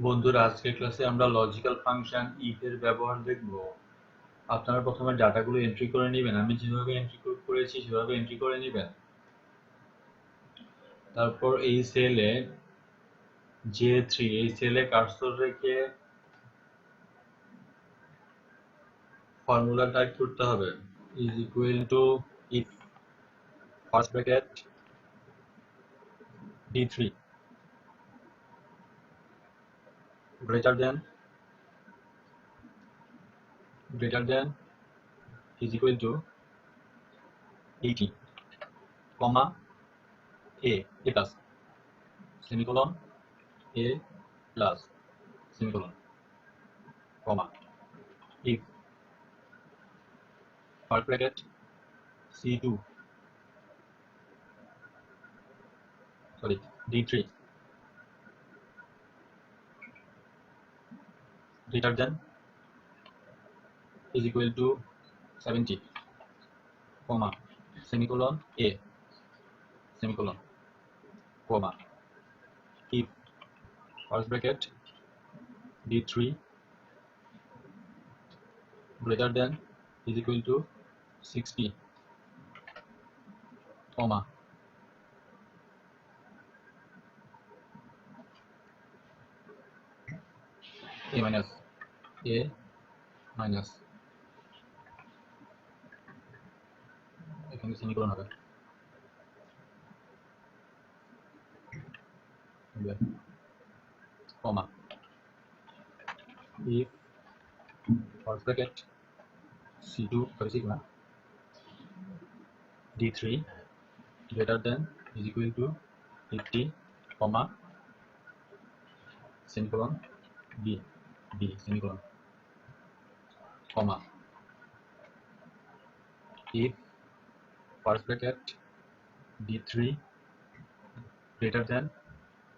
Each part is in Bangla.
বন্ধুরা, আজকের ক্লাসে আমরা লজিক্যাল ফাংশন ইফ এর ব্যবহার দেখব। আপনারা প্রথমে ডাটাগুলো এন্ট্রি করে নেবেন। আমি যেভাবে এন্ট্রি করেছি সেভাবে এন্ট্রি করে নেবেন। তারপর এই সেলে J3 এই সেলে কার্সর রেখে ফর্মুলা টাইপ করতে হবে। Is equal to if first bracket D3 greater than is equal to 80 comma a plus semicolon a plus semicolon comma if first bracket C2 D3 greater than is equal to 70 comma semicolon a semicolon comma if first bracket D3 greater than is equal to 60 comma a minus এখানে সেমিকোলন হবে comma if first bracket C2 sigma D3 greater than is equal to 50 comma semicolon B semicolon comma if first bracket D3 greater than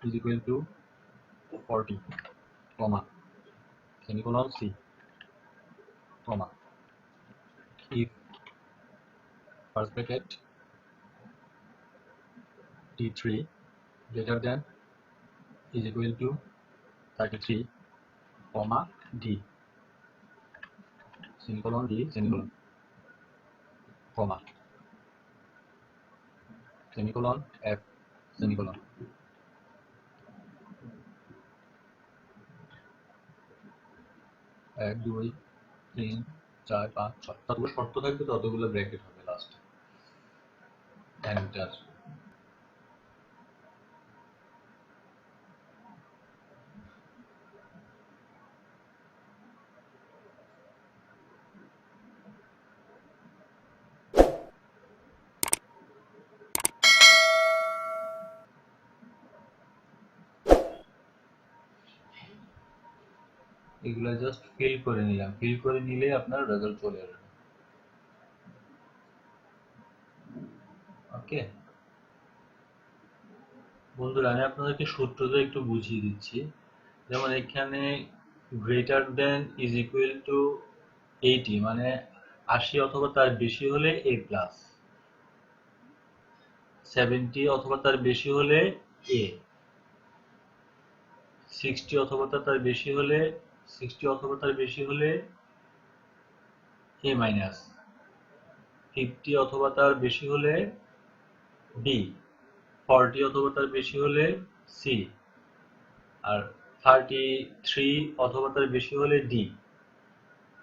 is equal to 40 comma semicolon C comma if first bracket D3 greater than is equal to 33 comma D semicolon D semicolon comma semicolon F semicolon 1 2 3 4 5 6 যতগুলো শর্ত থাকবে ততগুলো ব্র্যাকেট হবে লাস্টে। এন্টার। এগুলো জাস্ট ফিল করে নিলাম। ফিল করে নিলে আপনার রেজাল্ট চলে আসবে। ওকে বন্ধুরা, আমি আপনাদেরকে সূত্রটা একটু বুঝিয়ে দিচ্ছি। যেমন এখানে greater than is equal to 80 মানে 80 অথবা তার বেশি হলে a প্লাস, 70 অথবা তার বেশি হলে a, 60 অথবা তার বেশি হলে a মাইনাস, 50 অথবা তার বেশি হলে b, 40 অথবা তার বেশি হলে c, আর 33 অথবা তার বেশি হলে d।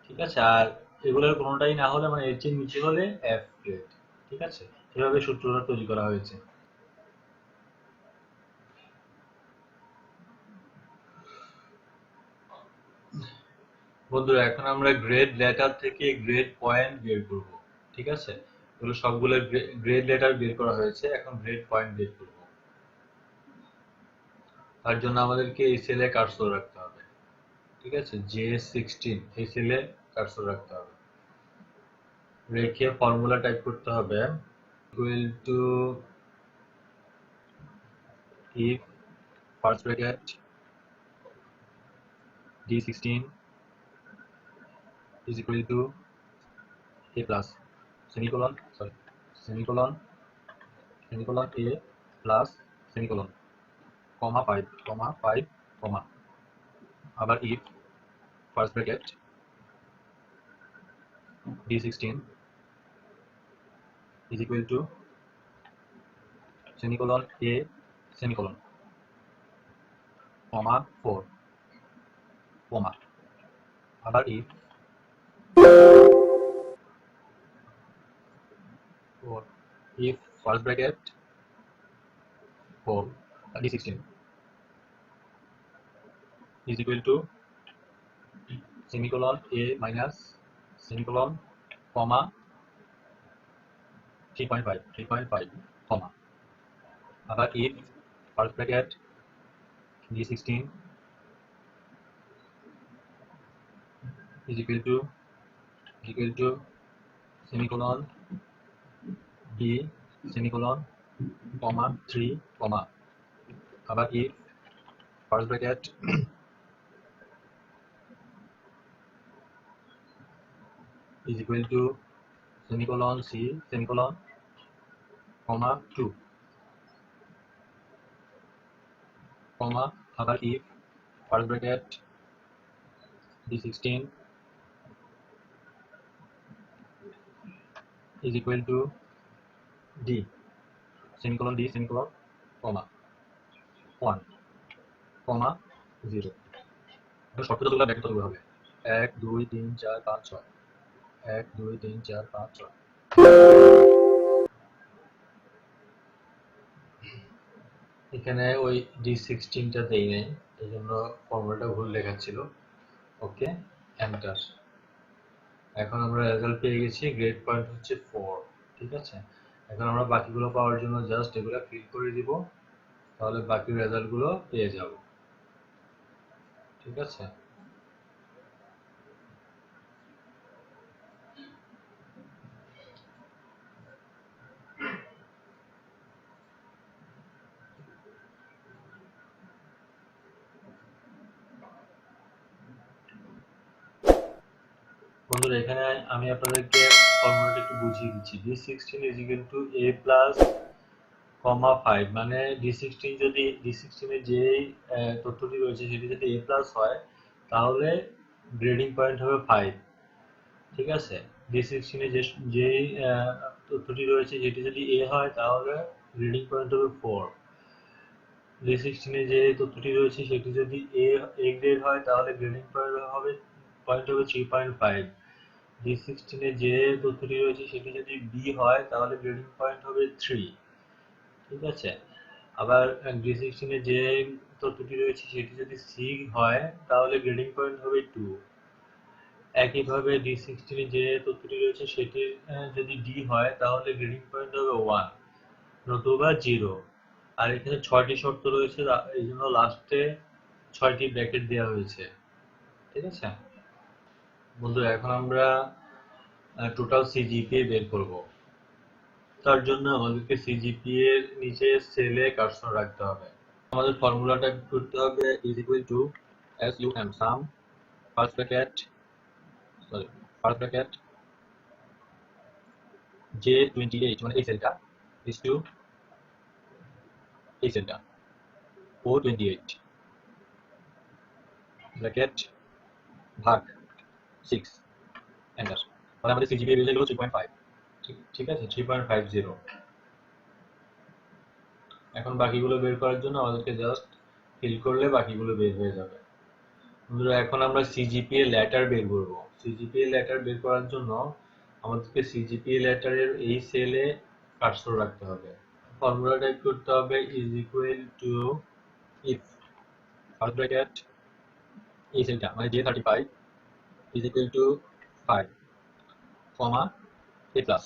ঠিক আছে, আর এগুলোর কোনোটাই না হলে মানে এর চেয়ে নিচে হলে f গ্রেড। ঠিক আছে, এভাবে সূত্রটা তৈরি করা হয়েছে। বন্ধুরা, এখন আমরা গ্রেড লেটার থেকে গ্রেড পয়েন্ট বের করব। ঠিক আছে, এগুলো সবগুলো গ্রেড লেটার বের করা হয়েছে, এখন গ্রেড পয়েন্ট বের করব। তার জন্য আমাদেরকে এই সেলে কার্সর রাখতে হবে। ঠিক আছে, J16 এই সেলে কার্সর রাখতে হবে, রেখে ফর্মুলা টাইপ করতে হবে equal to if first bracket D16 is equal to a plus semicolon semicolon semicolon a plus semicolon comma 5 comma আবার if first bracket d16 is equal to semicolon a semicolon comma 4 comma আবার if first bracket 4 d16 is equal to semicolon a minus semicolon comma 3.5 comma আবার if first bracket d16 is equal to semicolon b semicolon comma 3 comma আবার if first bracket is equal to semicolon c semicolon comma 2 comma আবার if first bracket d16 is equal to d semicolon d semicolon comma 1 comma 0 শর্ত যতগুলো ব্যাখ্যা ততগুলো হবে 1 2 3 4 5 6 1 2 3 4 5 6 এখানে ওই d16 টা দেই নাই এইজন্য ফর্মুলাটা ভুল লেখা ছিল ওকে এন্টার এখন আমরা রেজাল্ট পেয়ে গেছি গ্রেড পয়েন্ট হচ্ছে 4 ঠিক আছে এখন আমরা বাকিগুলো পাওয়ার জন্য জাস্ট এগুলো ফিল করে দিব তাহলে বাকি রেজাল্টগুলো পেয়ে যাব ঠিক আছে বন্ধুরা এখানে আমি আপনাদেরকে ফর্মুলাটা একটু বুঝিয়ে দিচ্ছি d16 is equal to a plus কমা 5 মানে d16 যদি d16 এর যে তথ্যটি রয়েছে সেটি যদি a প্লাস হয় তাহলে গ্রেডিং পয়েন্ট হবে 5 ঠিক আছে d16 এর যে তথ্যটি রয়েছে সেটি যদি a হয় তাহলে গ্রেডিং পয়েন্ট হবে 4 d16 এর যে তথ্যটি রয়েছে সেটি যদি a গ্রেড হয় তাহলে গ্রেডিং পয়েন্ট হবে 3.5 d16 এর যে তথ্যটি রয়েছে সেটি যদি b হয় তাহলে গ্রেডিং পয়েন্ট হবে 3 ঠিক আছে আবার d16 এর যে তথ্যটি রয়েছে সেটি যদি c হয় তাহলে গ্রেডিং পয়েন্ট হবে 2 একইভাবে d16 এর যে তথ্যটি রয়েছে সেটি যদি d হয় তাহলে গ্রেডিং পয়েন্ট হবে 1 নতুবা 0 আর এখানে 6টি শর্ত রয়েছে এইজন্য লাস্টে 6টি ব্র্যাকেট দেওয়া হয়েছে ঠিক আছে বন্ধুরা এখন আমরা টোটাল সিজিপিএ বের করব তার জন্য আমাদেরকে সিজিপিএ এর নিচে সেলে কার্সর রাখতে হবে আমাদের ফর্মুলাটা করতে হবে is equal to sum first bracket j28 মানে এই সেলটা is to এই সেলটা o28 ব্র্যাকেট ভাগ 6 এন্টার তাহলে আমাদের সিজিপিএ বের হলো 3.5 ঠিক আছে 3.50 এখন বাকিগুলো বের করার জন্য আমাদেরকে জাস্ট ফিল করলে বাকিগুলো বের হয়ে যাবে বন্ধুরা এখন আমরা সিজিপিএ লেটার বের করব সিজিপিএ লেটার বের করার জন্য আমাদেরকে সিজিপিএ লেটারের এই সেলে কার্সর রাখতে হবে ফর্মুলা টাইপ করতে হবে is equal to if first bracket এই সেলটা মানে j35 is equal to 5 comma a plus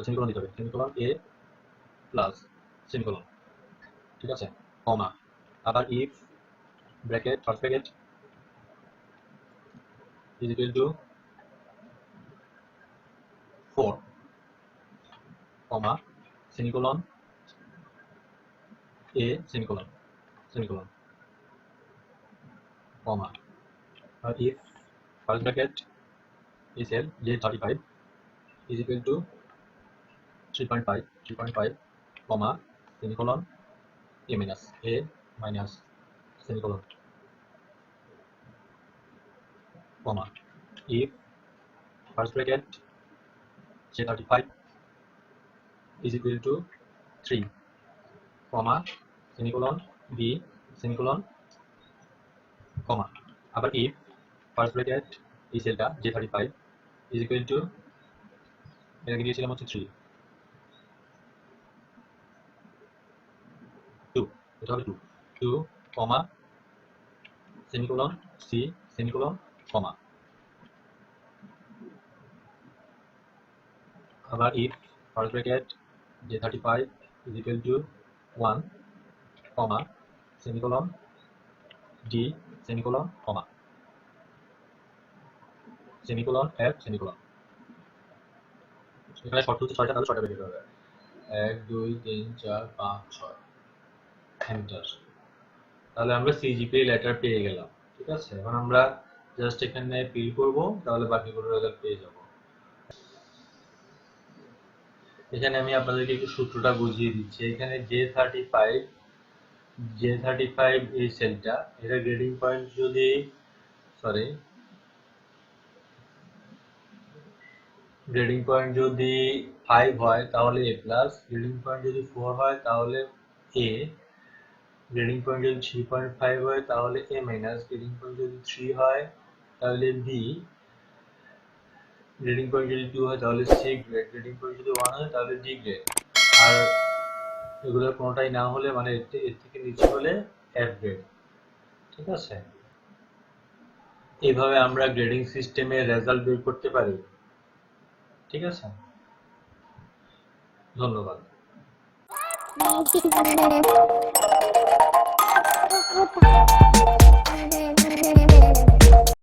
semicolon দিতে হবে সেমিকোলন a প্লাস সেমিকোলন ঠিক আছে কমা আবার if bracket first bracket is equal to 4 comma semicolon a semicolon comma if first bracket is j35 is equal to 3.5 comma semicolon a minus semicolon comma if first bracket j35 is equal to 3 comma semicolon b semicolon comma আবার if first bracket এই সেলটা j35 is equal to এটাকে দিয়েছিলাম হচ্ছে 3 2 এটা হবে 2 comma semicolon c semicolon comma আবার if first bracket j35 is equal to 1 comma semicolon d semicolon comma semicolon f semicolon এখানে শর্ত হচ্ছে 6টা, তাহলে 6টা বের করতে হবে 1 2 3 4 5 6 এন্টার। তাহলে আমরা সিজিপিএ লেটার পেয়ে গেলাম। ঠিক আছে, এখন আমরা জাস্ট এখানে ফিল করব, তাহলে বাকিগুলো রেজাল্ট পেয়ে যাব। এখানে আমি আপনাদেরকে একটু সূত্রটা বুঝিয়ে দিচ্ছি। এখানে J35 এই সেলটা, এটা গ্রেডিং পয়েন্ট যদি গ্রেডিং পয়েন্ট যদি 5 হয় তাহলে A+, গ্রেডিং পয়েন্ট যদি 4 হয় তাহলে A, গ্রেডিং পয়েন্ট যদি 3.5 হয় তাহলে A-, গ্রেডিং পয়েন্ট যদি 3 হয় তাহলে B, গ্রেডিং পয়েন্ট যদি 2 হয় তাহলে C গ্রেড, গ্রেডিং পয়েন্ট যদি 1 হয় তাহলে D গ্রেড, আর এগুলোর কোনোটাই না হলে মানে এর থেকে নিচে হলে F গ্রেড। ঠিক আছে, এইভাবে আমরা গ্রেডিং সিস্টেমে রেজাল্ট বের করতে পারি। ঠিক আছে, ধন্যবাদ।